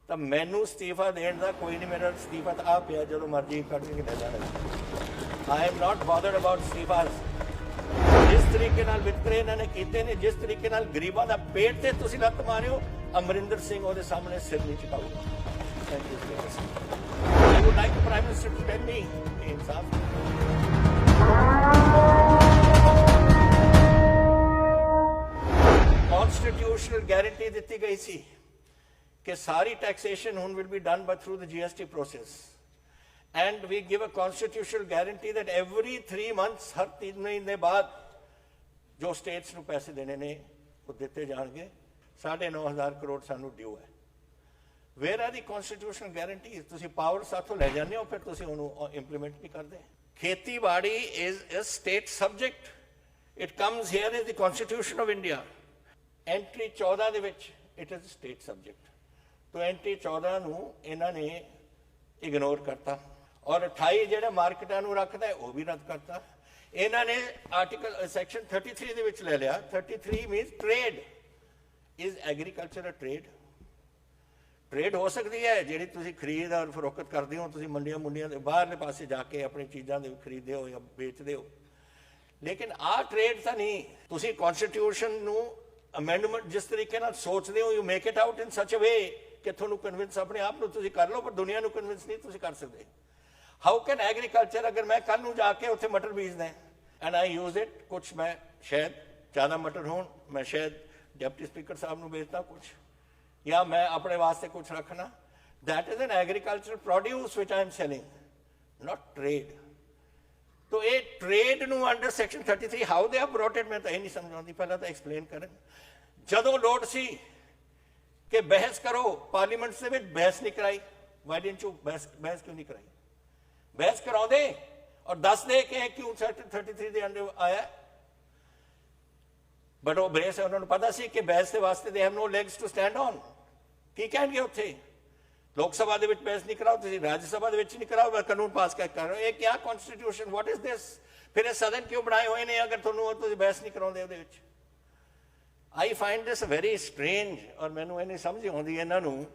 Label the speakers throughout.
Speaker 1: ਤਾਂ ਮੈਨੂੰ ਅਸਤੀਫਾ ਦੇਣ ਦਾ ਕੋਈ ਨਹੀਂ, ਮੇਰਾ ਅਸਤੀਫਾ ਤਾਂ ਆ ਪਿਆ, ਜਦੋਂ ਮਰਜ਼ੀ ਕੱਢ ਕੇ ਲੈ ਜਾਣਾ। I am not bothered about ਅਸਤੀਫਾਸ। ਜਿਸ ਤਰੀਕੇ ਨਾਲ ਵਿਤਕਰੇ ਇਹਨਾਂ ਨੇ ਕੀਤੇ ਨੇ, ਜਿਸ ਤਰੀਕੇ ਨਾਲ ਗਰੀਬਾਂ ਦਾ ਪੇਟ ਤੇ ਤੁਸੀਂ ਲੱਤ ਮਾਰਿਓ, ਅਮਰਿੰਦਰ ਸਿੰਘ ਉਹਦੇ ਸਾਹਮਣੇ ਸਿਰ ਨਹੀਂ ਝੁਕਾਊਗਾ। Thank you. I would like the prime minister to tell me ਇਨਸਾਫ। ਕਨਸਟੀਟਿਊਸ਼ਨਲ ਗਾਰੰਟੀ ਦਿੱਤੀ ਗਈ ਸੀ कि सारी टैक्सेशन हुन will be done but through the GST process, and we give a constitutional guarantee that every 3 months हर 3 महीने बाद जो states ਨੂੰ पैसे देने ने वो ਦਿੱਤੇ ਜਾਣਗੇ। 9,500 ਕਰੋੜ ਸਾਨੂੰ ਡਿਊ ਹੈ। where are the constitutional guarantees? ਤੁਸੀਂ ਪਾਵਰ ਸਾਥੋਂ ਲੈ ਜਾਂਦੇ ਹੋ, ਫਿਰ ਤੁਸੀਂ ਉਹਨੂੰ ਇੰਪਲੀਮੈਂਟ ਨਹੀਂ ਕਰਦੇ। ਖੇਤੀਬਾੜੀ is a state subject, it comes here in the constitution of India, entry 14 ਦੇ ਵਿੱਚ it is a state subject। तो एंट्री 14 ਨੂੰ ਇਹਨਾਂ ਨੇ ਇਗਨੋਰ ਕਰਤਾ, ਔਰ 28 ਜਿਹੜਾ ਮਾਰਕੀਟਾਂ ਨੂੰ ਰੱਖਦਾ ਹੈ ਉਹ ਵੀ ਰੱਦ ਕਰਤਾ। ਇਹਨਾਂ ਨੇ ਆਰਟੀਕਲ ਸੈਕਸ਼ਨ 33 ਦੇ ਵਿੱਚ ਲੈ ਲਿਆ। 33 means trade is agriculture. Trade ਹੋ ਸਕਦੀ ਹੈ ਜਿਹੜੀ ਤੁਸੀਂ ਖਰੀਦ ਔਰ ਫਰੋਖਤ ਕਰਦੇ ਹੋ, ਤੁਸੀਂ ਮੰਡੀਆਂ ਦੇ ਬਾਹਰਲੇ ਪਾਸੇ ਜਾ ਕੇ ਆਪਣੀ ਚੀਜ਼ਾਂ ਦੇ ਖਰੀਦਦੇ ਹੋ ਜਾਂ ਵੇਚਦੇ ਹੋ, ਲੇਕਿਨ ਆਹ ਟ੍ਰੇਡ ਤਾਂ ਨਹੀਂ। ਤੁਸੀਂ ਕਨਸਟੀਟਿਊਸ਼ਨ ਨੂੰ ਅਮੈਂਡਮੈਂਟ ਜਿਸ ਤਰੀਕੇ ਨਾਲ ਸੋਚਦੇ ਹੋ, ਯੂ ਮੇਕ ਇਟ ਆਊਟ ਇਨ ਸੱਚ ਅ ਵੇ ਕਿ ਤੁਹਾਨੂੰ ਕਨਵਿੰਸ ਆਪਣੇ ਆਪ ਨੂੰ ਤੁਸੀਂ ਕਰ ਲਓ, ਪਰ ਦੁਨੀਆ ਨੂੰ ਕਨਵਿੰਸ ਨਹੀਂ ਤੁਸੀਂ ਕਰ ਸਕਦੇ। ਹਾਊ ਕੈਨ ਐਗਰੀਕਲਚਰ, ਅਗਰ ਮੈਂ ਕੱਲ ਨੂੰ ਜਾ ਕੇ ਉੱਥੇ ਮਟਰ ਬੀਜਦਾ ਐਂਡ ਆਈ ਯੂਜ਼ ਇਟ, ਕੁਛ ਮੈਂ ਸ਼ਾਇਦ ਜ਼ਿਆਦਾ ਮਟਰ ਹੋਣ, ਮੈਂ ਸ਼ਾਇਦ ਡਿਪਟੀ ਸਪੀਕਰ ਸਾਹਿਬ ਨੂੰ ਵੇਚਦਾ ਕੁਛ, ਜਾਂ ਮੈਂ ਆਪਣੇ ਵਾਸਤੇ ਕੁਛ ਰੱਖਣਾ, that is an agricultural produce which I am selling, not trade। तो ये ट्रेड ਨੂੰ under section 33 how they have brought it, ਮੈਂ ਤਾਂ ਇਹ ਨਹੀਂ ਸਮਝ ਆਉਂਦੀ। ਪਹਿਲਾਂ ਤਾਂ ਐਕਸਪਲੇਨ ਕਰਨ। ਜਦੋਂ ਲੋੜ ਸੀ ਕਿ ਬਹਿਸ ਕਰੋ, ਪਾਰਲੀਮੈਂਟ ਦੇ ਵਿੱਚ ਬਹਿਸ ਨਹੀਂ ਕਰਾਈ। ਵਾਈ ਡਿਡਨਟ ਯੂ ਬਹਿਸ ਕਿਉਂ ਨਹੀਂ ਕਰਾਈ? ਬਹਿਸ ਕਰਾਉਂਦੇ ਔਰ ਦੱਸਦੇ ਕਿ ਕਿਉਂ ਸੈਕਸ਼ਨ 33 ਦੇ ਅੰਡਰ ਆਇਆ। ਬਟ ਉਹ ਬਹਿਸ, ਉਹਨਾਂ ਨੂੰ ਪਤਾ ਸੀ ਕਿ ਬਹਿਸ ਦੇ ਵਾਸਤੇ they have no legs to stand on. ਕੀ ਕਹਿਣਗੇ ਉੱਥੇ? ਲੋਕ ਸਭਾ ਦੇ ਵਿੱਚ ਬਹਿਸ ਨਹੀਂ ਕਰਾਓ, ਤੁਸੀਂ ਰਾਜ ਸਭਾ ਦੇ ਵਿੱਚ ਨਹੀਂ ਕਰਾਓ, ਕਾਨੂੰਨ ਪਾਸ ਕਰ ਰਹੇ ਹੋ। ਇਹ ਕਿਆ ਕਨਸਟੀਟਿਊਸ਼ਨ, ਵਾਟ ਇਜ਼ ਦਿਸ? ਫਿਰ ਇਹ ਸਦਨ ਕਿਉਂ ਬਣਾਏ ਹੋਏ ਨੇ ਅਗਰ ਤੁਹਾਨੂੰ ਤੁਸੀਂ ਬਹਿਸ ਨਹੀਂ ਕਰਾਉਂਦੇ ਉਹਦੇ ਵਿੱਚ? ਆਈ ਫਾਈਂਡ ਦਿਸ ਵੈਰੀ ਸਟ੍ਰੇਂਜ, ਔਰ ਮੈਨੂੰ ਇਹ ਨਹੀਂ ਸਮਝ ਆਉਂਦੀ ਇਹਨਾਂ ਨੂੰ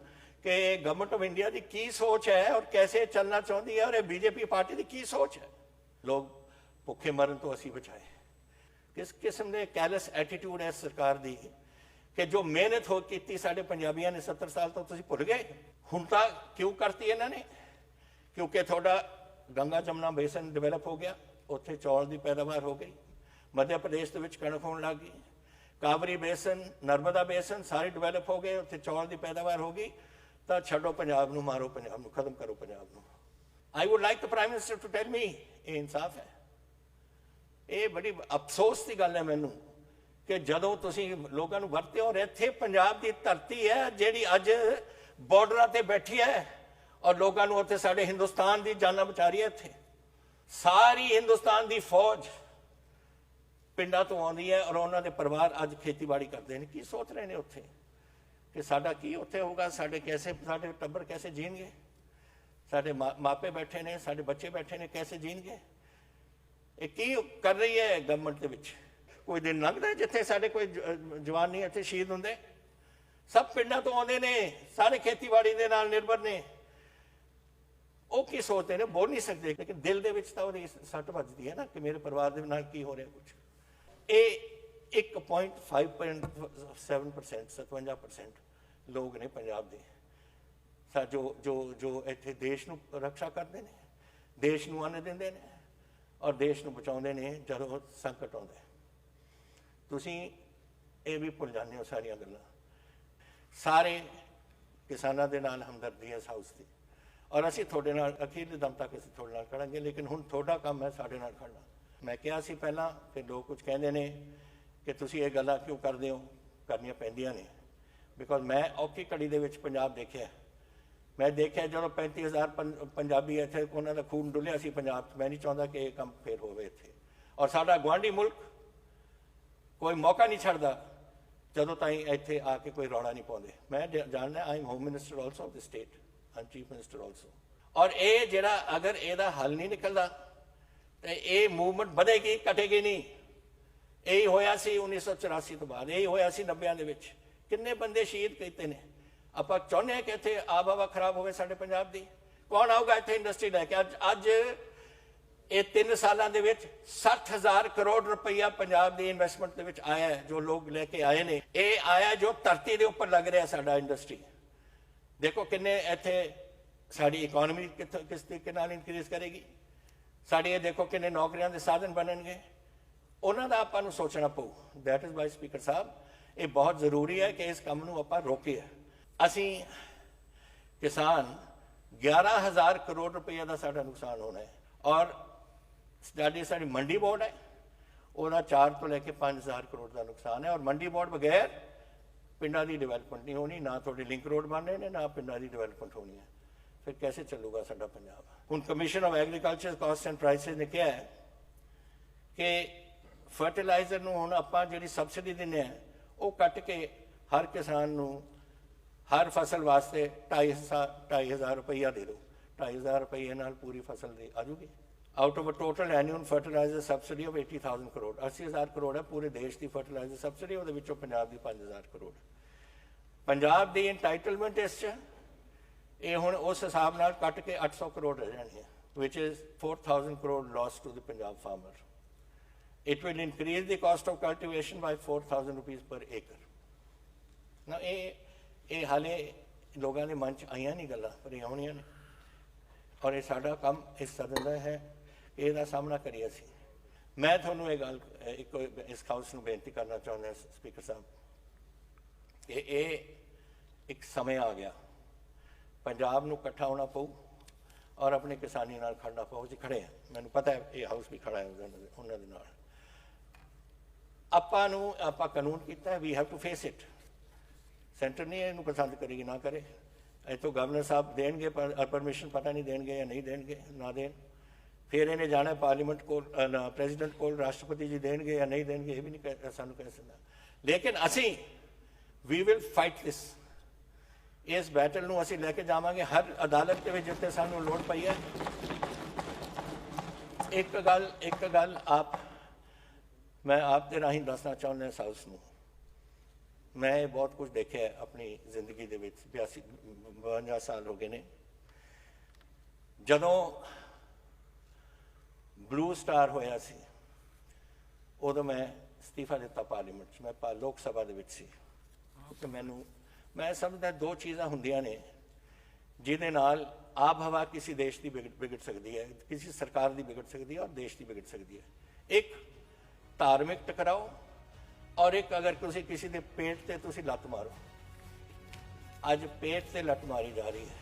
Speaker 1: ਕਿ ਗਵਰਨਮੈਂਟ ਆਫ ਇੰਡੀਆ ਦੀ ਕੀ ਸੋਚ ਹੈ ਔਰ ਕੈਸੇ ਚੱਲਣਾ ਚਾਹੁੰਦੀ ਹੈ, ਔਰ ਇਹ ਬੀਜੇਪੀ ਪਾਰਟੀ ਦੀ ਕੀ ਸੋਚ ਹੈ। ਲੋਕ ਭੁੱਖੇ ਮਰਨ ਤੋਂ ਅਸੀਂ ਬਚਾਏ। ਕਿਸ ਕਿਸਮ ਦੇ ਕੈਲਸ ਐਟੀਟਿਊਡ ਹੈ ਸਰਕਾਰ ਦੀ ਕਿ ਜੋ ਮਿਹਨਤ ਹੋ ਕੀਤੀ ਸਾਡੇ ਪੰਜਾਬੀਆਂ ਨੇ 70 ਸਾਲ ਤੋਂ, ਤੁਸੀਂ ਭੁੱਲ ਗਏ? ਹੁਣ ਤਾਂ ਕਿਉਂ ਕਰਤੀ ਇਹਨਾਂ ਨੇ? ਕਿਉਂਕਿ ਤੁਹਾਡਾ ਗੰਗਾ ਜਮਨਾ ਬੇਸਨ ਡਿਵੈਲਪ ਹੋ ਗਿਆ, ਉੱਥੇ ਚੌਲ ਦੀ ਪੈਦਾਵਾਰ ਹੋ ਗਈ। ਮੱਧ ਪ੍ਰਦੇਸ਼ ਦੇ ਵਿੱਚ ਕਣਕ ਹੋਣ ਲੱਗ ਗਈ। ਕਾਵਰੀ ਬੇਸਨ, ਨਰਮਦਾ ਬੇਸਨ ਸਾਰੇ ਡਿਵੈਲਪ ਹੋ ਗਏ, ਉੱਥੇ ਚੌਲ ਦੀ ਪੈਦਾਵਾਰ ਹੋ ਗਈ। ਤਾਂ ਛੱਡੋ ਪੰਜਾਬ ਨੂੰ, ਮਾਰੋ ਪੰਜਾਬ ਨੂੰ, ਖਤਮ ਕਰੋ ਪੰਜਾਬ ਨੂੰ। I would like the prime minister to tell me ਇਹ ਇਨਸਾਫ ਹੈ। ਇਹ ਬੜੀ ਅਫਸੋਸ ਦੀ ਗੱਲ ਹੈ ਮੈਨੂੰ ਕਿ ਜਦੋਂ ਤੁਸੀਂ ਲੋਕਾਂ ਨੂੰ ਵਰਤੇ ਹੋ। ਇੱਥੇ ਪੰਜਾਬ ਦੀ ਧਰਤੀ ਹੈ ਜਿਹੜੀ ਅੱਜ ਬਾਰਡਰਾਂ ਤੇ ਬੈਠੀ ਹੈ ਔਰ ਲੋਕਾਂ ਨੂੰ ਉੱਥੇ ਸਾਡੇ ਹਿੰਦੁਸਤਾਨ ਦੀ ਜਾਨਾਂ ਬਚਾ ਰਹੀ ਹੈ। ਇੱਥੇ ਸਾਰੀ ਹਿੰਦੁਸਤਾਨ ਦੀ ਫੌਜ ਪਿੰਡਾਂ ਤੋਂ ਆਉਂਦੀ ਹੈ ਔਰ ਉਹਨਾਂ ਦੇ ਪਰਿਵਾਰ ਅੱਜ ਖੇਤੀਬਾੜੀ ਕਰਦੇ ਨੇ। ਕੀ ਸੋਚ ਰਹੇ ਨੇ ਉੱਥੇ ਕਿ ਸਾਡਾ ਕੀ ਉੱਥੇ ਹੋਊਗਾ, ਸਾਡੇ ਟੱਬਰ ਕੈਸੇ ਜੀਣਗੇ, ਸਾਡੇ ਮਾਪੇ ਬੈਠੇ ਨੇ, ਸਾਡੇ ਬੱਚੇ ਬੈਠੇ ਨੇ, ਕੈਸੇ ਜੀਣਗੇ? ਇਹ ਕੀ ਕਰ ਰਹੀ ਹੈ ਗਵਰਨਮੈਂਟ ਦੇ ਵਿੱਚ? ਕੋਈ ਦਿਨ ਲੰਘਦਾ ਜਿੱਥੇ ਸਾਡੇ ਕੋਈ ਜਵਾਨ ਨਹੀਂ ਇੱਥੇ ਸ਼ਹੀਦ ਹੁੰਦੇ? ਸਭ ਪਿੰਡਾਂ ਤੋਂ ਆਉਂਦੇ ਨੇ, ਸਾਰੇ ਖੇਤੀਬਾੜੀ ਦੇ ਨਾਲ ਨਿਰਭਰ ਨੇ। ਉਹ ਕੀ ਸੋਚਦੇ ਨੇ? ਬੋਲ ਨਹੀਂ ਸਕਦੇ, ਲੇਕਿਨ ਦਿਲ ਦੇ ਵਿੱਚ ਤਾਂ ਉਹਦੀ ਸੱਟ ਵੱਜਦੀ ਹੈ ਨਾ ਕਿ ਮੇਰੇ ਪਰਿਵਾਰ ਦੇ ਨਾਲ ਕੀ ਹੋ ਰਿਹਾ ਕੁਛ। ਇਹ 1.5% 57% ਲੋਕ ਨੇ ਪੰਜਾਬ ਦੇ ਜੋ ਇੱਥੇ ਦੇਸ਼ ਨੂੰ ਰੱਖਿਆ ਕਰਦੇ ਨੇ, ਦੇਸ਼ ਨੂੰ ਅੰਨ ਦਿੰਦੇ ਨੇ ਔਰ ਦੇਸ਼ ਨੂੰ ਬਚਾਉਂਦੇ ਨੇ ਜਦੋਂ ਸੰਕਟ ਆਉਂਦਾ। ਤੁਸੀਂ ਇਹ ਵੀ ਭੁੱਲ ਜਾਂਦੇ ਹੋ ਸਾਰੀਆਂ ਗੱਲਾਂ। ਸਾਰੇ ਕਿਸਾਨਾਂ ਦੇ ਨਾਲ ਹਮਦਰਦੀ ਹੈ ਇਸ ਹਾਊਸ ਦੀ, ਔਰ ਅਸੀਂ ਤੁਹਾਡੇ ਨਾਲ ਅਖੀਰਲੇ ਦਮ ਤੱਕ ਅਸੀਂ ਤੁਹਾਡੇ ਨਾਲ ਖੜਾਂਗੇ। ਲੇਕਿਨ ਹੁਣ ਤੁਹਾਡਾ ਕੰਮ ਹੈ ਸਾਡੇ ਨਾਲ ਖੜਨਾ। ਮੈਂ ਕਿਹਾ ਸੀ ਪਹਿਲਾਂ, ਫਿਰ ਲੋਕ ਕੁਝ ਕਹਿੰਦੇ ਨੇ ਕਿ ਤੁਸੀਂ ਇਹ ਗੱਲਾਂ ਕਿਉਂ ਕਰਦੇ ਹੋ। ਕਰਨੀਆਂ ਪੈਂਦੀਆਂ ਨੇ, ਬਿਕੋਜ਼ ਮੈਂ ਔਖੀ ਘੜੀ ਦੇ ਵਿੱਚ ਪੰਜਾਬ ਦੇਖਿਆ। ਮੈਂ ਦੇਖਿਆ ਜਦੋਂ 35,000 ਪੰਜਾਬੀ ਇੱਥੇ ਉਹਨਾਂ ਦਾ ਖੂਨ ਡੁੱਲਿਆ ਸੀ ਪੰਜਾਬ 'ਚ। ਮੈਂ ਨਹੀਂ ਚਾਹੁੰਦਾ ਕਿ ਇਹ ਕੰਮ ਫੇਰ ਹੋਵੇ ਇੱਥੇ। ਔਰ ਸਾਡਾ ਗੁਆਂਢੀ ਮੁਲਕ ਕੋਈ ਮੌਕਾ ਨਹੀਂ ਛੱਡਦਾ ਜਦੋਂ ਤਾਈਂ ਇੱਥੇ ਆ ਕੇ ਕੋਈ ਰੌਲਾ ਨਹੀਂ ਪਾਉਂਦੇ। ਮੈਂ ਜਾਣਦਾ, I am home minister also of the state, I chief minister also. ਔਰ ਇਹ ਜਿਹੜਾ ਅਗਰ ਇਹਦਾ ਹੱਲ ਨਹੀਂ ਨਿਕਲਦਾ ਤੇ ਇਹ ਮੂਵਮੈਂਟ ਵਧੇਗੀ, ਘਟੇਗੀ ਨਹੀਂ। ਇਹੀ ਹੋਇਆ ਸੀ 1984 ਤੋਂ ਬਾਅਦ, ਇਹੀ ਹੋਇਆ ਸੀ 90 ਦੇ ਵਿੱਚ। ਕਿੰਨੇ ਬੰਦੇ ਸ਼ਹੀਦ ਕੀਤੇ ਨੇ। ਆਪਾਂ ਚਾਹੁੰਦੇ ਹਾਂ ਕਿ ਇੱਥੇ ਆਬ ਹਵਾ ਖਰਾਬ ਹੋਵੇ ਸਾਡੇ ਪੰਜਾਬ ਦੀ? ਕੌਣ ਆਊਗਾ ਇੱਥੇ ਇੰਡਸਟਰੀ ਲੈ ਕੇ? ਅੱਜ ਇਹ 3 ਸਾਲਾਂ ਦੇ ਵਿੱਚ 60,000 ਕਰੋੜ ਰੁਪਈਆ ਪੰਜਾਬ ਦੀ ਇਨਵੈਸਟਮੈਂਟ ਦੇ ਵਿੱਚ ਆਇਆ ਹੈ। ਜੋ ਲੋਕ ਲੈ ਕੇ ਆਏ ਨੇ, ਇਹ ਆਇਆ ਜੋ ਧਰਤੀ ਦੇ ਉੱਪਰ ਲੱਗ ਰਿਹਾ ਸਾਡਾ ਇੰਡਸਟਰੀ। ਦੇਖੋ ਕਿੰਨੇ ਇੱਥੇ ਸਾਡੀ ਇਕਨੋਮੀ ਕਿਸ ਤਰੀਕੇ ਨਾਲ ਇਨਕਰੀਜ਼ ਕਰੇਗੀ, ਸਾਡੀ ਇਹ ਦੇਖੋ ਕਿੰਨੇ ਨੌਕਰੀਆਂ ਦੇ ਸਾਧਨ ਬਣਨਗੇ, ਉਹਨਾਂ ਦਾ ਆਪਾਂ ਨੂੰ ਸੋਚਣਾ ਪਊ। ਦੈਟ ਇਜ਼ ਵਾਈ ਸਪੀਕਰ ਸਾਹਿਬ, ਇਹ ਬਹੁਤ ਜ਼ਰੂਰੀ ਹੈ ਕਿ ਇਸ ਕੰਮ ਨੂੰ ਆਪਾਂ ਰੋਕੀਏ। ਅਸੀਂ ਕਿਸਾਨ 11,000 ਕਰੋੜ ਰੁਪਈਆ ਦਾ ਸਾਡਾ ਨੁਕਸਾਨ ਹੋਣਾ ਹੈ, ਔਰ ਸਾਡੀ ਮੰਡੀ ਬੋਰਡ ਹੈ, ਉਹਦਾ 4 ਤੋਂ ਲੈ ਕੇ 5,000 ਕਰੋੜ ਦਾ ਨੁਕਸਾਨ ਹੈ। ਔਰ ਮੰਡੀ ਬੋਰਡ ਬਗੈਰ ਪਿੰਡਾਂ ਦੀ ਡਿਵੈਲਪਮੈਂਟ ਨਹੀਂ ਹੋਣੀ, ਨਾ ਤੁਹਾਡੇ ਲਿੰਕ ਰੋਡ ਬਣ ਰਹੇ ਨੇ, ਨਾ ਪਿੰਡਾਂ ਦੀ ਡਿਵੈਲਪਮੈਂਟ ਹੋਣੀ ਹੈ। ਫਿਰ कैसे ਚੱਲੂਗਾ ਸਾਡਾ ਪੰਜਾਬ? ਹੁਣ commission of agriculture cost and prices ਨੇ ਕਿਹਾ ਹੈ ਕਿ ਫਰਟੀਲਾਈਜ਼ਰ ਨੂੰ ਹੁਣ ਆਪਾਂ ਜਿਹੜੀ ਸਬਸਿਡੀ ਦਿੰਦੇ ਆ ਉਹ ਕੱਟ ਕੇ ਹਰ ਕਿਸਾਨ ਨੂੰ ਹਰ ਫਸਲ ਵਾਸਤੇ 2,500 ਰੁਪਈਆ ਦੇ ਦਿਓ। 2,500 ਰੁਪਈਏ ਨਾਲ ਪੂਰੀ ਫਸਲ ਦੀ ਆ ਜੂਗੀ। Out of a total annual fertilizer subsidy of 80,000 crore, 80,000 crore ਹੈ ਪੂਰੇ ਦੇਸ਼ ਦੀ ਫਰਟੀਲਾਈਜ਼ਰ ਸਬਸਿਡੀ, ਉਹਦੇ ਵਿੱਚੋਂ ਪੰਜਾਬ ਦੀ 5,000 ਕਰੋੜ। ਪੰਜਾਬ ਦੀ ਇੰਟਾਈਟਲਮੈਂਟ ਇਸ 'ਚ ਇਹ ਹੁਣ ਉਸ ਹਿਸਾਬ ਨਾਲ ਕੱਟ ਕੇ 800 ਕਰੋੜ ਰਹਿ ਜਾਣੀ ਹੈ, which is 4,000 crore loss to the Punjab farmer. It will increase the cost of cultivation by 4,000 rupees per acre. Now, ਇਹ ਹਾਲੇ ਲੋਕਾਂ ਦੇ ਮਨ 'ਚ ਆਈਆਂ ਨਹੀਂ ਗੱਲਾਂ, ਪਰ ਇਹ ਆਉਣੀਆਂ ਨੇ, ਔਰ ਇਹ ਸਾਡਾ ਕੰਮ ਇਸ ਸਦਨ ਦਾ ਹੈ, ਇਹਦਾ ਸਾਹਮਣਾ ਕਰੀਏ ਅਸੀਂ। ਮੈਂ ਤੁਹਾਨੂੰ ਇਹ ਗੱਲ ਇਸ ਹਾਊਸ ਨੂੰ ਬੇਨਤੀ ਕਰਨਾ ਚਾਹੁੰਦਾ ਸਪੀਕਰ ਸਾਹਿਬ, ਕਿ ਇਹ ਇੱਕ ਸਮੇਂ ਆ ਗਿਆ, ਪੰਜਾਬ ਨੂੰ ਇਕੱਠਾ ਹੋਣਾ ਪਊ ਔਰ ਆਪਣੇ ਕਿਸਾਨੀ ਨਾਲ ਖੜਨਾ ਪਊ। ਜੀ ਖੜੇ ਆ, ਮੈਨੂੰ ਪਤਾ ਹੈ ਇਹ ਹਾਊਸ ਵੀ ਖੜਾ ਹੈ ਉਹਨਾਂ ਦੇ ਨਾਲ। ਆਪਾਂ ਕਾਨੂੰਨ ਕੀਤਾ ਹੈ, we have to face it. Centre ਨਹੀਂ ਇਹਨੂੰ ਪਸੰਦ ਕਰੇਗੀ, ਨਾ ਕਰੇ। ਇੱਥੋਂ ਗਵਰਨਰ ਸਾਹਿਬ ਦੇਣਗੇ ਪਰਮਿਸ਼ਨ, ਪਤਾ ਨਹੀਂ ਦੇਣਗੇ ਜਾਂ ਨਹੀਂ ਦੇਣਗੇ, ਨਾ ਦੇਣ। ਫਿਰ ਇਹਨੇ ਜਾਣਾ ਪਾਰਲੀਮੈਂਟ ਕੋਲ, ਪ੍ਰੈਜ਼ੀਡੈਂਟ ਕੋਲ, ਰਾਸ਼ਟਰਪਤੀ ਜੀ ਦੇਣਗੇ ਜਾਂ ਨਹੀਂ ਦੇਣਗੇ, ਇਹ ਵੀ ਨਹੀਂ ਸਾਨੂੰ ਕਹਿ ਸਕਦਾ। ਲੇਕਿਨ ਅਸੀਂ ਵੀ ਵਿਲ ਫਾਈਟ ਦਿਸ। ਇਸ ਬੈਟਲ ਨੂੰ ਅਸੀਂ ਲੈ ਕੇ ਜਾਵਾਂਗੇ ਹਰ ਅਦਾਲਤ ਦੇ ਵਿੱਚ ਜਿੱਥੇ ਸਾਨੂੰ ਲੋੜ ਪਈ ਹੈ। ਇੱਕ ਗੱਲ ਮੈਂ ਆਪ ਦੇ ਰਾਹੀਂ ਦੱਸਣਾ ਚਾਹੁੰਦਾ ਇਸ ਹਾਊਸ ਨੂੰ। ਮੈਂ ਬਹੁਤ ਕੁਝ ਦੇਖਿਆ ਆਪਣੀ ਜ਼ਿੰਦਗੀ ਦੇ ਵਿੱਚ, 52 ਸਾਲ ਹੋ ਗਏ ਨੇ। ਜਦੋਂ ਬਲੂ ਸਟਾਰ ਹੋਇਆ ਸੀ ਉਦੋਂ ਮੈਂ ਅਸਤੀਫਾ ਦਿੱਤਾ ਪਾਰਲੀਮੈਂਟ 'ਚ। ਮੈਂ ਲੋਕ ਸਭਾ ਦੇ ਵਿੱਚ ਸੀ ਤੇ ਮੈਂ ਸਮਝਦਾ 2 ਚੀਜ਼ਾਂ ਹੁੰਦੀਆਂ ਨੇ ਜਿਹਦੇ ਨਾਲ ਆਬ ਹਵਾ ਕਿਸੇ ਦੇਸ਼ ਦੀ ਵਿਗੜ ਸਕਦੀ ਹੈ, ਕਿਸੇ ਸਰਕਾਰ ਦੀ ਵਿਗੜ ਸਕਦੀ ਹੈ ਔਰ ਦੇਸ਼ ਦੀ ਵਿਗੜ ਸਕਦੀ ਹੈ। ਇੱਕ ਧਾਰਮਿਕ ਟਕਰਾਓ, ਔਰ ਇੱਕ ਅਗਰ ਤੁਸੀਂ ਕਿਸੇ ਦੇ ਪੇਟ ਤੇ ਤੁਸੀਂ ਲੱਤ ਮਾਰੋ। ਅੱਜ ਪੇਟ ਤੇ ਲੱਤ ਮਾਰੀ ਜਾ ਰਹੀ ਹੈ।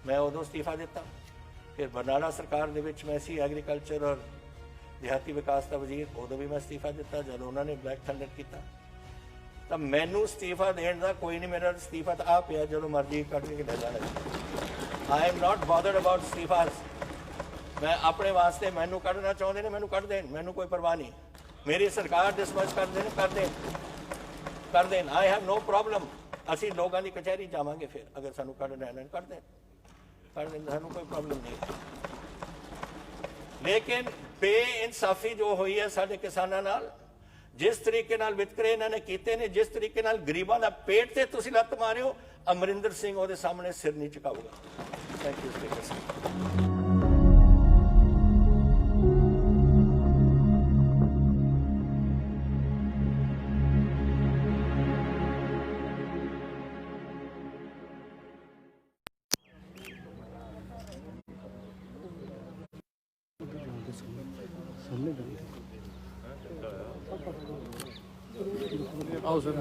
Speaker 1: ਮੈਂ ਉਦੋਂ ਅਸਤੀਫਾ ਦਿੱਤਾ, ਫਿਰ ਬਰਨਾਲਾ ਸਰਕਾਰ ਦੇ ਵਿੱਚ ਮੈਂ ਸੀ ਐਗਰੀਕਲਚਰ ਔਰ ਦਿਹਾਤੀ ਵਿਕਾਸ ਦਾ ਵਜ਼ੀਰ, ਉਦੋਂ ਵੀ ਮੈਂ ਅਸਤੀਫਾ ਦਿੱਤਾ ਜਦੋਂ ਉਹਨਾਂ ਨੇ ਬਲੈਕ ਥੰਡਰ ਕੀਤਾ। ਤਾਂ ਮੈਨੂੰ ਅਸਤੀਫਾ ਦੇਣ ਦਾ ਕੋਈ ਨਹੀਂ, ਮੇਰਾ ਅਸਤੀਫਾ ਤਾਂ ਆ ਪਿਆ, ਜਦੋਂ ਮਰਜ਼ੀ ਕੱਢ ਕੇ ਲੈ ਜਾਣਾ। I am not bothered about ਅਸਤੀਫਾਸ। ਮੈਂ ਆਪਣੇ ਵਾਸਤੇ, ਮੈਨੂੰ ਕੱਢਣਾ ਚਾਹੁੰਦੇ ਨੇ ਮੈਨੂੰ ਕੱਢ ਦੇਣ, ਮੈਨੂੰ ਕੋਈ ਪਰਵਾਹ ਨਹੀਂ। ਮੇਰੀ ਸਰਕਾਰ ਡਿਸਮਿਸ ਕਰ ਦੇਣ। I have no problem. ਅਸੀਂ ਲੋਕਾਂ ਦੀ ਕਚਹਿਰੀ ਜਾਵਾਂਗੇ, ਫਿਰ ਅਗਰ ਸਾਨੂੰ ਕੱਢਣਾ ਹੈ ਕੱਢ ਦੇਣ, ਸਾਨੂੰ ਕੋਈ ਪ੍ਰੋਬਲਮ ਨਹੀਂ। ਲੇਕਿਨ ਬੇਇਨਸਾਫੀ ਜੋ ਹੋਈ ਹੈ ਸਾਡੇ ਕਿਸਾਨਾਂ ਨਾਲ, ਜਿਸ ਤਰੀਕੇ ਨਾਲ ਵਿਤਕਰੇ ਇਹਨਾਂ ਨੇ ਕੀਤੇ ਨੇ, ਜਿਸ ਤਰੀਕੇ ਨਾਲ ਗਰੀਬਾਂ ਦਾ ਪੇਟ ਤੇ ਤੁਸੀਂ ਲੱਤ ਮਾਰਿਓ, ਅਮਰਿੰਦਰ ਸਿੰਘ ਉਹਦੇ ਸਾਹਮਣੇ ਸਿਰ ਨਹੀਂ ਝੁਕਾਊਗਾ। ਥੈਂਕ ਯੂ ਸਪੀਕਰ ਸਾਹਿਬ।
Speaker 2: आओ सर।